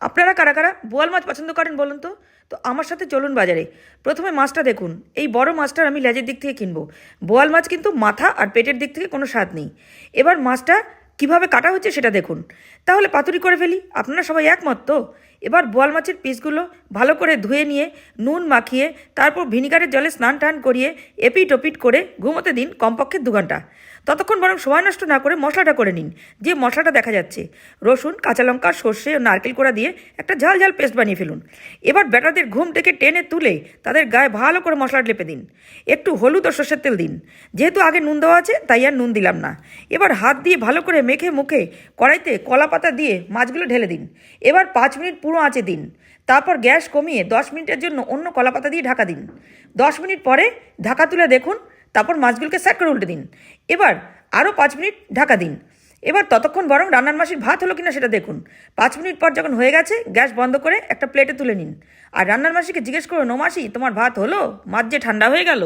আপনারা কারা কারা বোয়াল মাছ পছন্দ করেন বলুন তো? তো আমার সাথে চলুন বাজারে। প্রথমে মাছটা দেখুন, এই বড় মাছটার আমি লেজের দিক থেকে কিনবো। বোয়াল মাছ কিন্তু মাথা আর পেটের দিক থেকে কোনো স্বাদ নেই। এবার মাছটা কিভাবে কাটা হচ্ছে সেটা দেখুন। তাহলে পাতুরি করে ফেলি, আপনারা সবাই একমত তো? এবার বোয়াল মাছের পিসগুলো ভালো করে ধুয়ে নিয়ে নুন মাখিয়ে তারপর ভিনিগারের জলে স্নান টান করিয়ে এপিট ওপিট করে ঘুমোতে দিন কমপক্ষে 2 ঘন্টা। ততক্ষণ বরং সময় নষ্ট না করে মশলাটা করে নিন। যে মশলাটা দেখা যাচ্ছে, রসুন, কাঁচা লঙ্কা, সর্ষে ও নারকেল কোড়া দিয়ে একটা ঝাল ঝাল পেস্ট বানিয়ে ফেলুন। এবার ব্যাটাদের ঘুম থেকে টেনে তুলে তাদের গায়ে ভালো করে মশলাটা লেপে দিন। একটু হলুদ ও সর্ষের তেল দিন। যেহেতু আগে নুন দেওয়া আছে তাই আর নুন দিলাম না। এবার হাত দিয়ে ভালো করে মেখে মুখে কড়াইতে কলা পাতা দিয়ে মাছগুলো ঢেলে দিন। এবার 5 মিনিট পুরো আঁচে দিন। তারপর গ্যাস কমিয়ে 10 মিনিটের জন্য অন্য কলা পাতা দিয়ে ঢাকা দিন। 10 মিনিট পরে ঢাকা তুলে দেখুন, তারপর মাছগুলোকে স্যাক করে উল্টে দিন। এবার আরও 5 মিনিট ঢাকা দিন। এবার ততক্ষণ বরং রান্নার মাসির ভাত হলো কিনা সেটা দেখুন। 5 মিনিট পর যখন হয়ে গেছে গ্যাস বন্ধ করে একটা প্লেটে তুলে নিন। আর রান্নার মাসিকে জিজ্ঞেস করুন, ও মাসি তোমার ভাত হলো? মাছ যে ঠান্ডা হয়ে গেল।